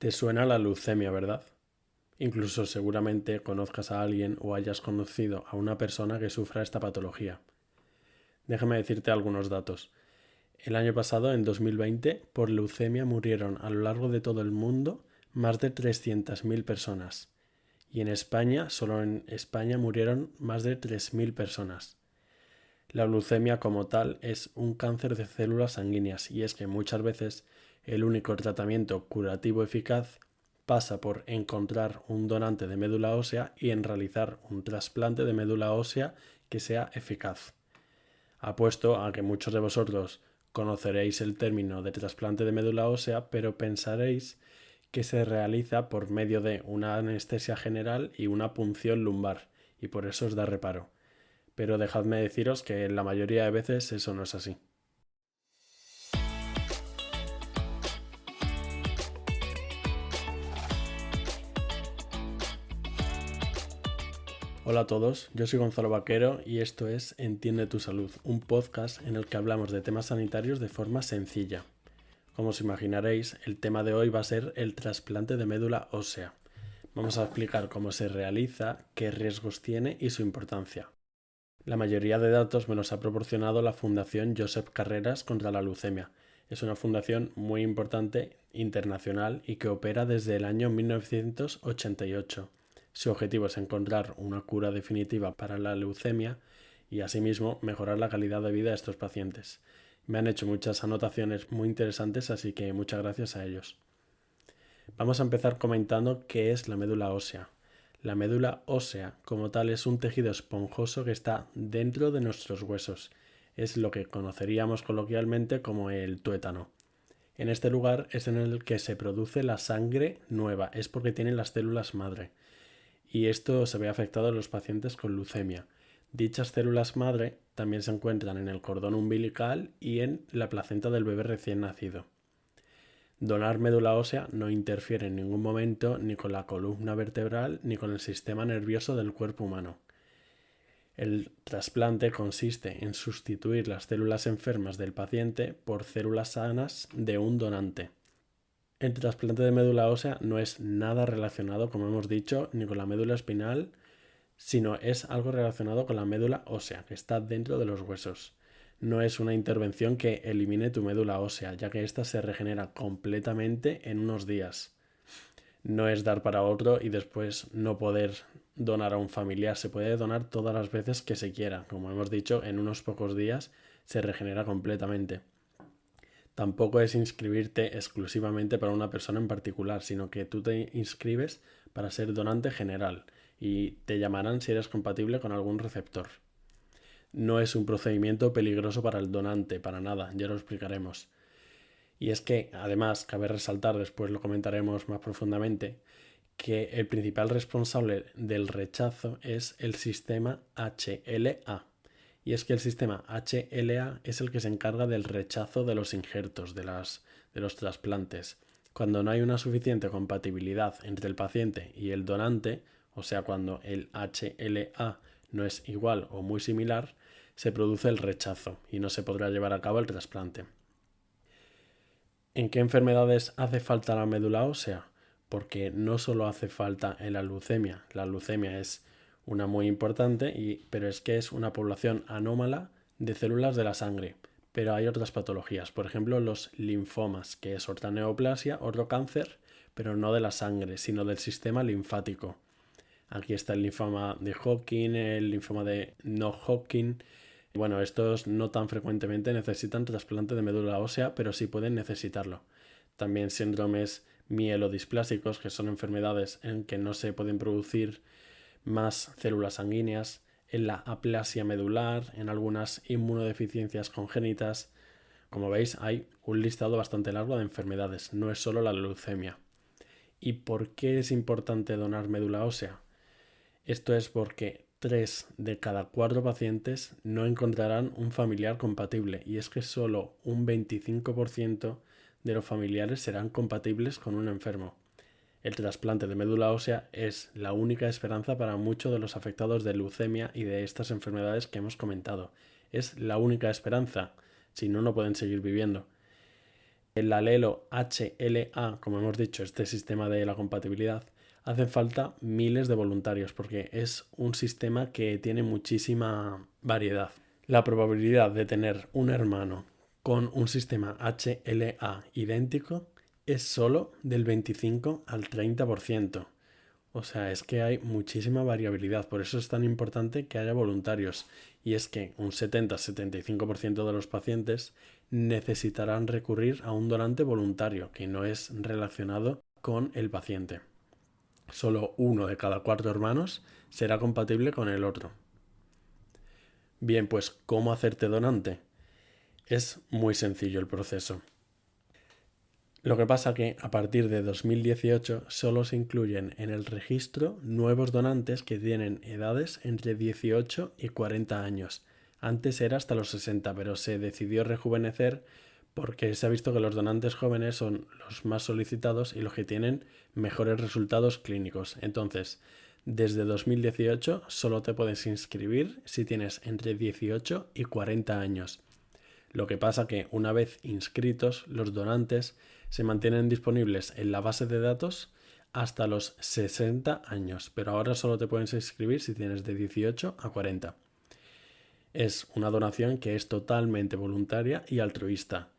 Te suena la leucemia, ¿verdad? Incluso seguramente conozcas a alguien o hayas conocido a una persona que sufra esta patología. Déjame decirte algunos datos. El año pasado, en 2020, por leucemia murieron a lo largo de todo el mundo más de 300.000 personas. Y en España, solo en España murieron más de 3.000 personas. La leucemia como tal es un cáncer de células sanguíneas y es que muchas veces el único tratamiento curativo eficaz pasa por encontrar un donante de médula ósea y en realizar un trasplante de médula ósea que sea eficaz. Apuesto a que muchos de vosotros conoceréis el término de trasplante de médula ósea, pero pensaréis que se realiza por medio de una anestesia general y una punción lumbar, y por eso os da reparo. Pero dejadme deciros que la mayoría de veces eso no es así. Hola a todos, yo soy Gonzalo Vaquero y esto es Entiende tu Salud, un podcast en el que hablamos de temas sanitarios de forma sencilla. Como os imaginaréis, el tema de hoy va a ser el trasplante de médula ósea. Vamos a explicar cómo se realiza, qué riesgos tiene y su importancia. La mayoría de datos me los ha proporcionado la Fundación Josep Carreras contra la leucemia. Es una fundación muy importante, internacional y que opera desde el año 1988. Su objetivo es encontrar una cura definitiva para la leucemia y asimismo mejorar la calidad de vida de estos pacientes. Me han hecho muchas anotaciones muy interesantes, así que muchas gracias a ellos. Vamos a empezar comentando qué es la médula ósea. La médula ósea, como tal, es un tejido esponjoso que está dentro de nuestros huesos. Es lo que conoceríamos coloquialmente como el tuétano. En este lugar es en el que se produce la sangre nueva, es porque tienen las células madre. Y esto se ve afectado en los pacientes con leucemia. Dichas células madre también se encuentran en el cordón umbilical y en la placenta del bebé recién nacido. Donar médula ósea no interfiere en ningún momento ni con la columna vertebral ni con el sistema nervioso del cuerpo humano. El trasplante consiste en sustituir las células enfermas del paciente por células sanas de un donante. El trasplante de médula ósea no es nada relacionado, como hemos dicho, ni con la médula espinal, sino es algo relacionado con la médula ósea, que está dentro de los huesos. No es una intervención que elimine tu médula ósea, ya que ésta se regenera completamente en unos días. No es dar para otro y después no poder donar a un familiar. Se puede donar todas las veces que se quiera. Como hemos dicho, en unos pocos días se regenera completamente. Tampoco es inscribirte exclusivamente para una persona en particular, sino que tú te inscribes para ser donante general y te llamarán si eres compatible con algún receptor. No es un procedimiento peligroso para el donante, para nada, ya lo explicaremos. Y es que, además, cabe resaltar, después lo comentaremos más profundamente, que el principal responsable del rechazo es el sistema HLA. Y es que el sistema HLA es el que se encarga del rechazo de los injertos, de los trasplantes. Cuando no hay una suficiente compatibilidad entre el paciente y el donante, o sea, cuando el HLA no es igual o muy similar, se produce el rechazo y no se podrá llevar a cabo el trasplante. ¿En qué enfermedades hace falta la médula ósea? Porque no solo hace falta en la leucemia es una muy importante, pero es que es una población anómala de células de la sangre. Pero hay otras patologías, por ejemplo los linfomas, que es otra neoplasia, otro cáncer, pero no de la sangre, sino del sistema linfático. Aquí está el linfoma de Hodgkin, el linfoma de no Hodgkin. Bueno, estos no tan frecuentemente necesitan trasplante de médula ósea, pero sí pueden necesitarlo. También síndromes mielodisplásicos, que son enfermedades en que no se pueden producir más células sanguíneas, en la aplasia medular, en algunas inmunodeficiencias congénitas. Como veis, hay un listado bastante largo de enfermedades, no es solo la leucemia. ¿Y por qué es importante donar médula ósea? Esto es porque 3 de cada 4 pacientes no encontrarán un familiar compatible y es que solo un 25% de los familiares serán compatibles con un enfermo. El trasplante de médula ósea es la única esperanza para muchos de los afectados de leucemia y de estas enfermedades que hemos comentado. Es la única esperanza, si no, no pueden seguir viviendo. El alelo HLA, como hemos dicho, este sistema de la compatibilidad, hacen falta miles de voluntarios porque es un sistema que tiene muchísima variedad. La probabilidad de tener un hermano con un sistema HLA idéntico es solo del 25 al 30%. O sea, es que hay muchísima variabilidad, por eso es tan importante que haya voluntarios. Y es que un 70-75% de los pacientes necesitarán recurrir a un donante voluntario que no es relacionado con el paciente. Solo uno de cada 4 hermanos será compatible con el otro. Bien, pues ¿cómo hacerte donante? Es muy sencillo el proceso. Lo que pasa que a partir de 2018 solo se incluyen en el registro nuevos donantes que tienen edades entre 18 y 40 años. Antes era hasta los 60, pero se decidió rejuvenecer porque se ha visto que los donantes jóvenes son los más solicitados y los que tienen mejores resultados clínicos. Entonces, desde 2018 solo te puedes inscribir si tienes entre 18 y 40 años. Lo que pasa que una vez inscritos, los donantes se mantienen disponibles en la base de datos hasta los 60 años, pero ahora solo te puedes inscribir si tienes de 18 a 40. Es una donación que es totalmente voluntaria y altruista.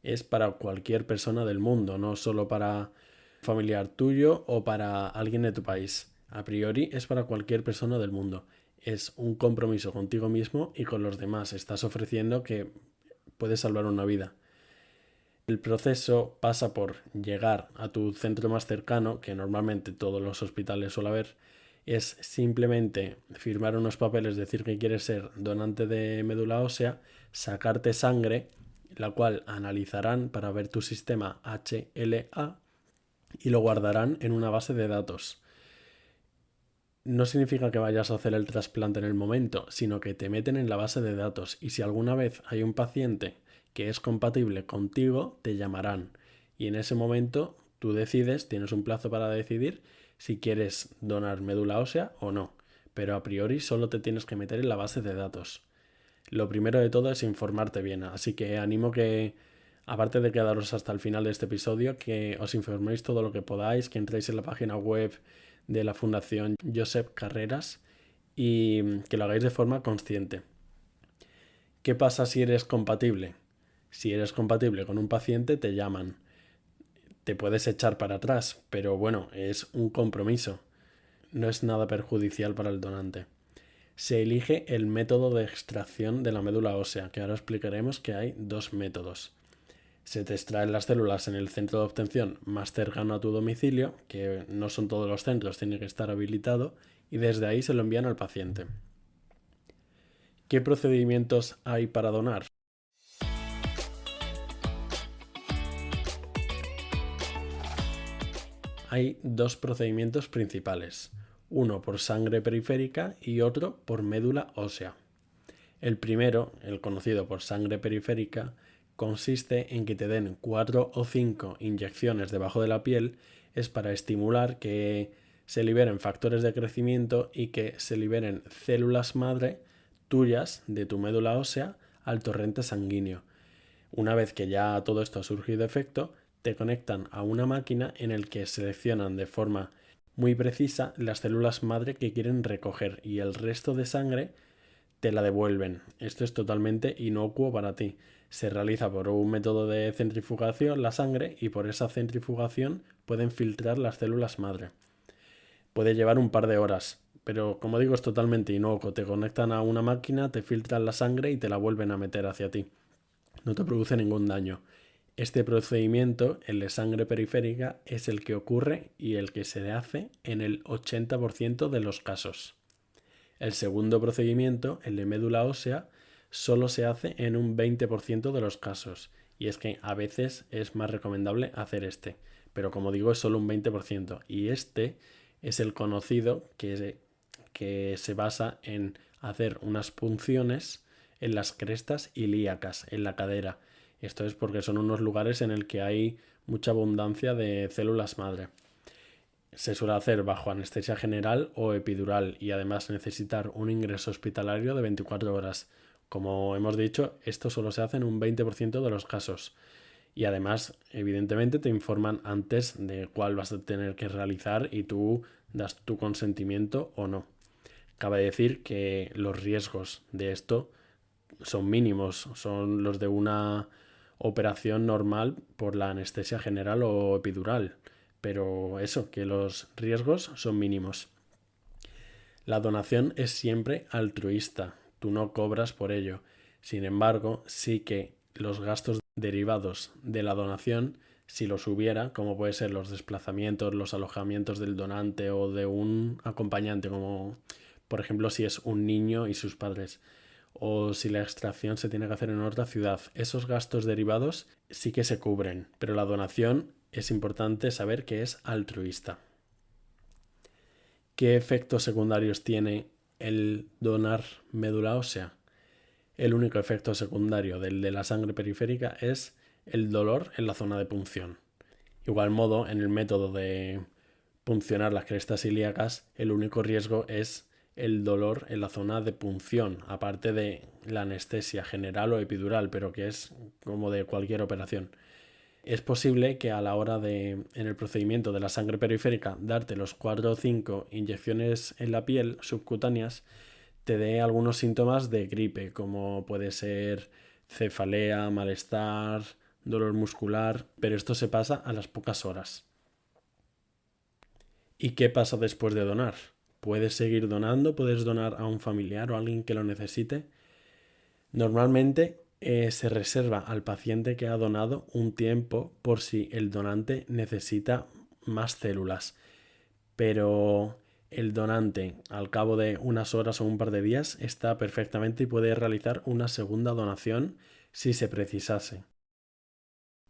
Es para cualquier persona del mundo, no solo para un familiar tuyo o para alguien de tu país. A priori es para cualquier persona del mundo. Es un compromiso contigo mismo y con los demás. Estás ofreciendo que puedes salvar una vida. El proceso pasa por llegar a tu centro más cercano, que normalmente todos los hospitales suele haber. Es simplemente firmar unos papeles, decir que quieres ser donante de médula ósea, sacarte sangre, la cual analizarán para ver tu sistema HLA y lo guardarán en una base de datos. No significa que vayas a hacer el trasplante en el momento, sino que te meten en la base de datos y si alguna vez hay un paciente que es compatible contigo, te llamarán y en ese momento tú decides, tienes un plazo para decidir si quieres donar médula ósea o no, pero a priori solo te tienes que meter en la base de datos. Lo primero de todo es informarte bien, así que animo que, aparte de quedaros hasta el final de este episodio, que os informéis todo lo que podáis, que entréis en la página web de la Fundación Josep Carreras y que lo hagáis de forma consciente. ¿Qué pasa si eres compatible? Si eres compatible con un paciente, te llaman. Te puedes echar para atrás, pero bueno, es un compromiso. No es nada perjudicial para el donante. Se elige el método de extracción de la médula ósea, que ahora explicaremos que hay 2 métodos. Se te extraen las células en el centro de obtención más cercano a tu domicilio, que no son todos los centros, tiene que estar habilitado, y desde ahí se lo envían al paciente. ¿Qué procedimientos hay para donar? Hay 2 procedimientos principales, uno por sangre periférica y otro por médula ósea. El primero, el conocido por sangre periférica, consiste en que te den 4 o 5 inyecciones debajo de la piel, es para estimular que se liberen factores de crecimiento y que se liberen células madre tuyas de tu médula ósea al torrente sanguíneo. Una vez que ya todo esto ha surgido efecto, te conectan a una máquina en el que seleccionan de forma muy precisa las células madre que quieren recoger y el resto de sangre te la devuelven. Esto es totalmente inocuo para ti. Se realiza por un método de centrifugación la sangre y por esa centrifugación pueden filtrar las células madre. Puede llevar un par de horas, pero como digo es totalmente inocuo. Te conectan a una máquina, te filtran la sangre y te la vuelven a meter hacia ti. No te produce ningún daño. Este procedimiento, el de sangre periférica, es el que ocurre y el que se hace en el 80% de los casos. El segundo procedimiento, el de médula ósea, solo se hace en un 20% de los casos. Y es que a veces es más recomendable hacer este. Pero como digo, es solo un 20%. Y este es el conocido que se basa en hacer unas punciones en las crestas ilíacas, en la cadera. Esto es porque son unos lugares en el que hay mucha abundancia de células madre. Se suele hacer bajo anestesia general o epidural y además necesitar un ingreso hospitalario de 24 horas. Como hemos dicho, esto solo se hace en un 20% de los casos. Y además, evidentemente, te informan antes de cuál vas a tener que realizar y tú das tu consentimiento o no. Cabe decir que los riesgos de esto son mínimos, son los de una operación normal por la anestesia general o epidural, pero eso, que los riesgos son mínimos. La donación es siempre altruista, tú no cobras por ello. Sin embargo, sí que los gastos derivados de la donación, si los hubiera, como puede ser los desplazamientos, los alojamientos del donante o de un acompañante, como por ejemplo si es un niño y sus padres, o si la extracción se tiene que hacer en otra ciudad, esos gastos derivados sí que se cubren, pero la donación es importante saber que es altruista. ¿Qué efectos secundarios tiene el donar médula ósea? El único efecto secundario del de la sangre periférica es el dolor en la zona de punción. Igual modo, en el método de puncionar las crestas ilíacas, el único riesgo es el dolor en la zona de punción, aparte de la anestesia general o epidural, pero que es como de cualquier operación. Es posible que a la hora de, en el procedimiento de la sangre periférica, darte los 4 o 5 inyecciones en la piel subcutáneas, te dé algunos síntomas de gripe, como puede ser cefalea, malestar, dolor muscular, pero esto se pasa a las pocas horas. ¿Y qué pasa después de donar? ¿Puedes seguir donando? ¿Puedes donar a un familiar o a alguien que lo necesite? Normalmente se reserva al paciente que ha donado un tiempo por si el donante necesita más células, pero el donante al cabo de unas horas o un par de días está perfectamente y puede realizar una segunda donación si se precisase.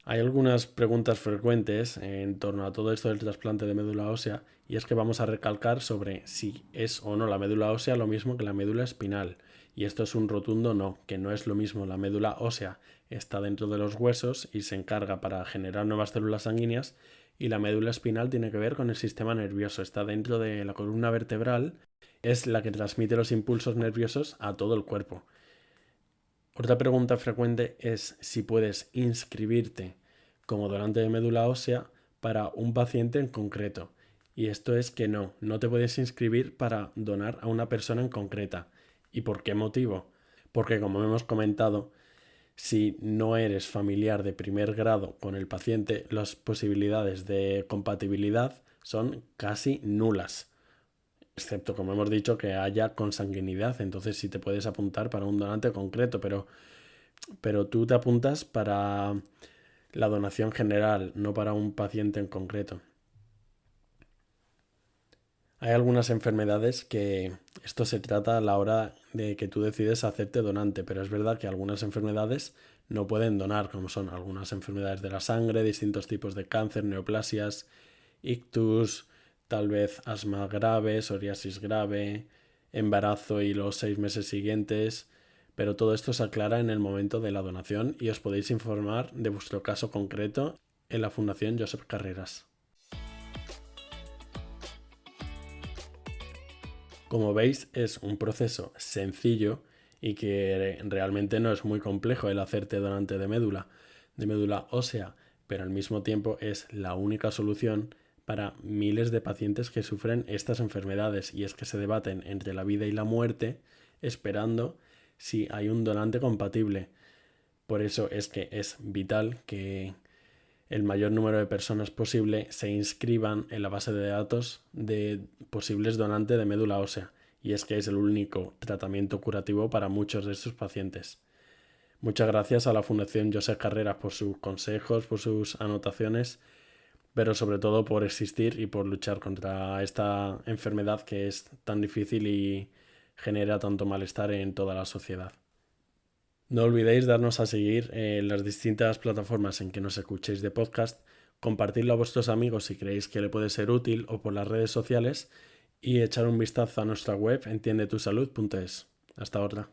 Hay algunas preguntas frecuentes en torno a todo esto del trasplante de médula ósea y es que vamos a recalcar sobre si es o no la médula ósea lo mismo que la médula espinal. Y esto es un rotundo no, que no es lo mismo. La médula ósea está dentro de los huesos y se encarga para generar nuevas células sanguíneas y la médula espinal tiene que ver con el sistema nervioso, está dentro de la columna vertebral, es la que transmite los impulsos nerviosos a todo el cuerpo. Otra pregunta frecuente es si puedes inscribirte como donante de médula ósea para un paciente en concreto. Y esto es que no te puedes inscribir para donar a una persona en concreta. ¿Y por qué motivo? Porque como hemos comentado, si no eres familiar de primer grado con el paciente, las posibilidades de compatibilidad son casi nulas. Excepto, como hemos dicho, que haya consanguinidad. Entonces sí te puedes apuntar para un donante concreto, pero tú te apuntas para la donación general, no para un paciente en concreto. Hay algunas enfermedades que esto se trata a la hora de que tú decides hacerte donante, pero es verdad que algunas enfermedades no pueden donar, como son algunas enfermedades de la sangre, distintos tipos de cáncer, neoplasias, ictus, tal vez asma grave, psoriasis grave, embarazo y los 6 meses siguientes, pero todo esto se aclara en el momento de la donación y os podéis informar de vuestro caso concreto en la Fundación Josep Carreras. Como veis, es un proceso sencillo y que realmente no es muy complejo el hacerte donante de médula ósea, pero al mismo tiempo es la única solución para miles de pacientes que sufren estas enfermedades y es que se debaten entre la vida y la muerte esperando si hay un donante compatible. Por eso es que es vital que el mayor número de personas posible se inscriban en la base de datos de posibles donantes de médula ósea, y es que es el único tratamiento curativo para muchos de estos pacientes. Muchas gracias a la Fundación Josep Carreras por sus consejos, por sus anotaciones, pero sobre todo por existir y por luchar contra esta enfermedad que es tan difícil y genera tanto malestar en toda la sociedad. No olvidéis darnos a seguir en las distintas plataformas en que nos escuchéis de podcast, compartirlo a vuestros amigos si creéis que le puede ser útil o por las redes sociales y echar un vistazo a nuestra web entiendetusalud.es. Hasta otra.